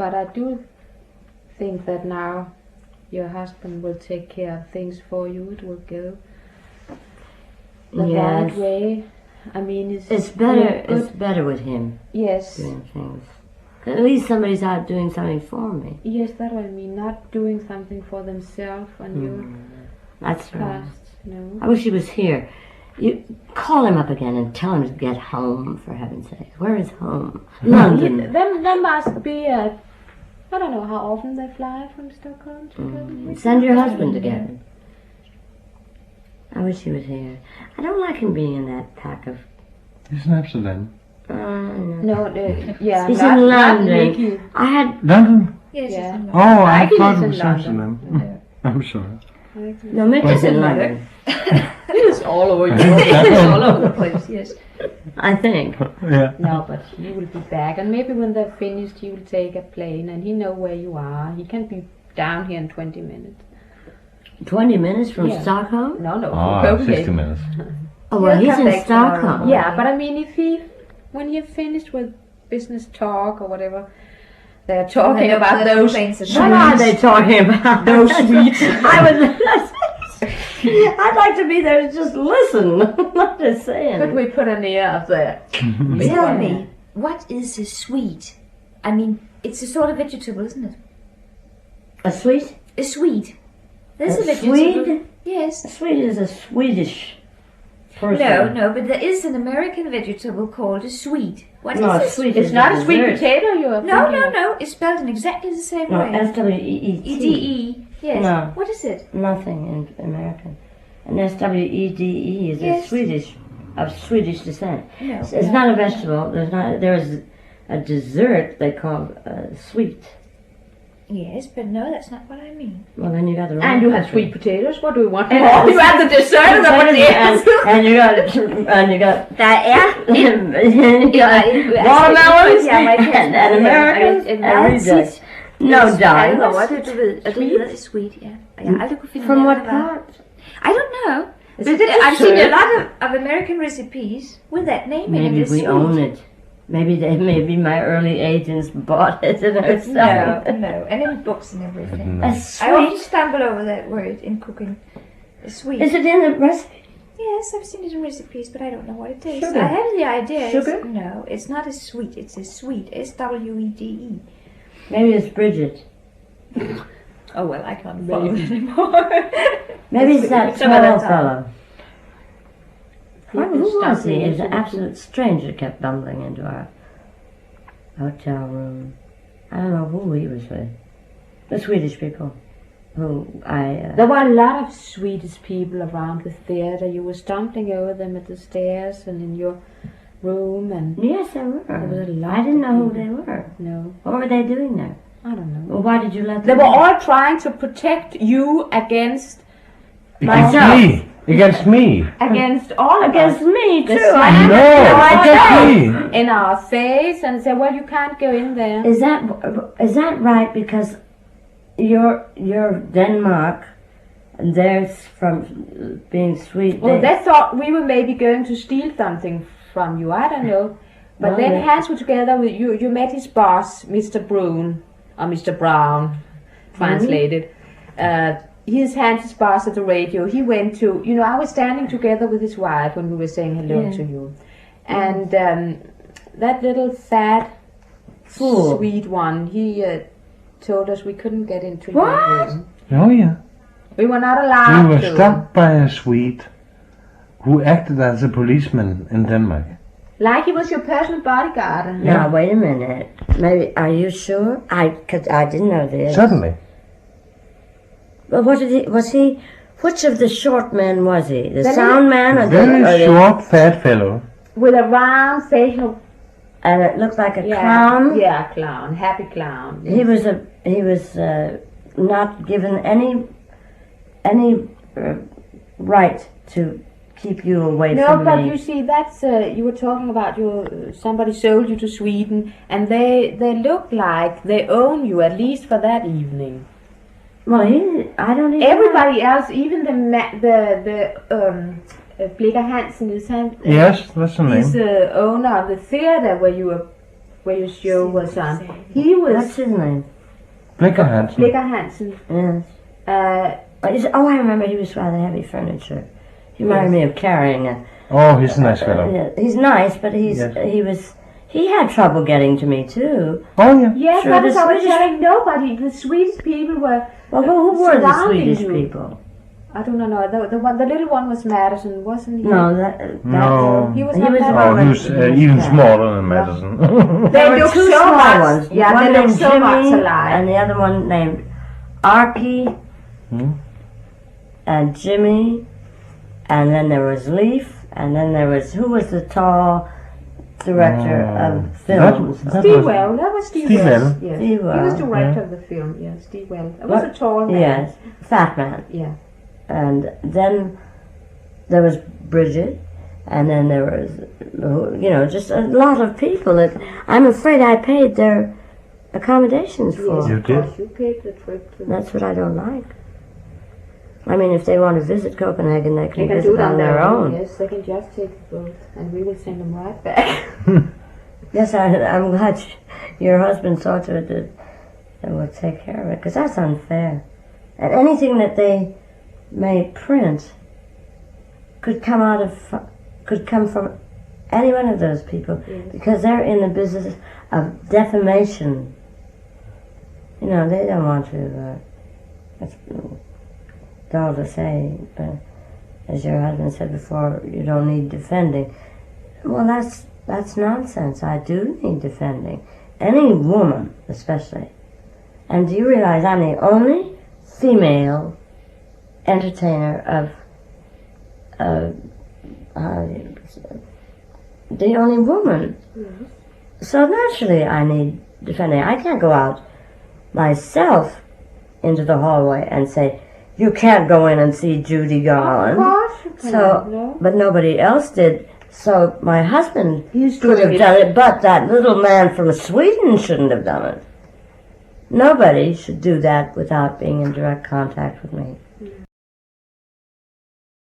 but I do think that now your husband will take care of things for you. It will go the right way. I mean, it's better. It's better with him. Yes. Doing things. At least somebody's out doing something for me. Yes, that's what I mean. Not doing something for themselves and your That's right. past. No. I wish he was here. You call him up again and tell him to get home, for heaven's sake. Where is home? London. There must be a... I don't know how often they fly from Stockholm to Send your husband to get him. I wish he was here. I don't like him being in that pack of... He's in Amsterdam. No, yeah. He's not, in not London. Mickey. I had... London? Yes, Yeah. it's in Oh, I Mickey thought lives it in was London. Amsterdam. I'm sorry. No, Mickey's in London. It's all over Europe. It's all over the place, yes. I think. Yeah. No, but he will be back, and maybe when they're finished, he will take a plane, and he know where you are. He can be down here in 20 minutes. 20 minutes from Yeah. Stockholm? No, from Ah, Copenhagen. 60 minutes. Oh, well, He'll he's come in back tomorrow. Stockholm. Yeah, but I mean, when you're finished with business talk or whatever, they're talking about those. What are they talking about? Those sweets. I'd like to be there to just listen, not to say Could anything. we put an ear up there? Tell me, what is a sweet? I mean, it's a sort of vegetable, isn't it? A sweet? A sweet. There's a A vegetable. Swede? Yes. A sweet is a Swedish person. No, but there is an American vegetable called a sweet. What is No, it? sweet It's is not a a sweet dessert. potato you're thinking of. No. It's spelled in exactly the same No, way. S-W-E-E-T. E-D-E. Yes. No. What is it? Nothing in American. And S-W-E-D-E is Yes. a Swedish, of Swedish descent. No. It's not a vegetable. There's a dessert they call sweet. Yes, but no, that's not what I mean. Well, then you got the wrong And you have country. sweet potatoes. What do you want? And You have the dessert and the potatoes. and you got Der er watermelons and Americans en and meget reject. tit No, darling. over det, du ved, og det hedder sweet, ja. Og jeg har aldrig kunne finde From ud af, what hvad det var. part? I don't know. Is But it I've seen a dessert? lot of American recipes with that name in it. Maybe It's we sweet. own it. Maybe my early agents bought it and are selling it. No, and in books and everything. A I often sweet? stumble over that word in cooking. A sweet. Is it in the recipe? Yes, I've seen it in recipes, but I don't know what it is. Sugar. I have the idea. Sugar? No, it's not a sweet. It's a sweet. S-W-E-D-E. Maybe it's Bridget. Oh well, I can't follow it anymore. Maybe it's that Some of tall that fellow. You Who can was stop he? me. He was an absolute stranger kept bumbling into our hotel room. I don't know who he was with. The Swedish people. Who There were a lot of Swedish people around the theater. You were stumbling over them at the stairs and in your room, and Yes, there were. There was a lot I didn't know who of they were. no, What were they doing there? I don't know. Well, why did you let them? They were all trying to protect you against Against myself, me. Against me. against all of against us. me The too. slam No, I against me. in our face and say, well, you can't go in there. Is that right? Because you're Denmark, and they're from being sweet. Well, they thought we were maybe going to steal something from you. I don't know. But Well, then they- hands were together with you. You met his boss, Mr. Brune, or Mr. Brown, translated. His hands' boss at the radio. He went to, I was standing together with his wife when we were saying hello Yeah. to you. And that little fat, Fool. sweet one, he told us we couldn't get into What? your room. Oh yeah. We were not We allowed were to. stopped by a Swede who acted as a policeman in Denmark. Like he was your personal bodyguard. Now wait a minute. Maybe are you sure? Cause I didn't know this. Certainly. But what did he? Was he? Which of the short men was he? The Then sound man or Very the? short, fat fellow. With a round facial. And it looked like a Yeah, clown. yeah, clown, happy clown. He was not given any right to keep you away No, from but me. you see, that's you were talking about somebody sold you to Sweden, and they look like they own you at least for that evening. Well, I don't even. Everybody else, even the Blikker Hansen, Yes, that's the he's name. the owner of the theater where you were where your show was on. He What's was his name? Blikker Hansen. Blikker Hansen. Yes. Uh, I remember he was rather heavy furniture. He reminded me of carrying a. Oh, he's a nice fellow. Yeah, he's nice, but he had trouble getting to me too. Oh, yeah. yes, Sure, that was the I was Swedish- telling nobody. The Swedish people were. Well, who were the surrounding Swedish you. people? I don't know. The little one was Madison, wasn't he? No, that No. He was He not was Madison. Oh, he was even smaller than Madison. They There were look two so small much. ones. Yeah, one they look named so Jimmy, much alike. and the other one named Arky Hmm? and Jimmy, and then there was Leaf, and then there was who was the tall director of films? that Steve was- Well. That was Steve Steve Well. Well. Yes. Steve He was Well, director yeah. of the film. Yeah, Steve Well. That was What? a tall man. Yes, fat man. Yeah. And then there was Bridget, and then there was, just a lot of people that I'm afraid I paid their accommodations Yes, for. You of did? course. You paid the trip to. That's what I don't like. I mean, if they want to visit Copenhagen, they They can can visit do it on their own. Yes, they can just take the boat, and we will send them right back. Yes, I'm glad your husband saw to it that they will take care of it, because that's unfair. And anything that they may print could come from any one of those people, Yes. because they're in the business of defamation. They don't want to. That's dull to say, but as your husband said before, you don't need defending. Well, that's nonsense. I do need defending. Any woman, especially. And do you realize I'm the only female entertainer the only woman. So naturally I need defending. I can't go out myself into the hallway and say, you can't go in and see Judy Garland. Of course you can. No? But nobody else did. So my husband He's could doing have done it, but that little man from Sweden shouldn't have done it. Nobody should do that without being in direct contact with me.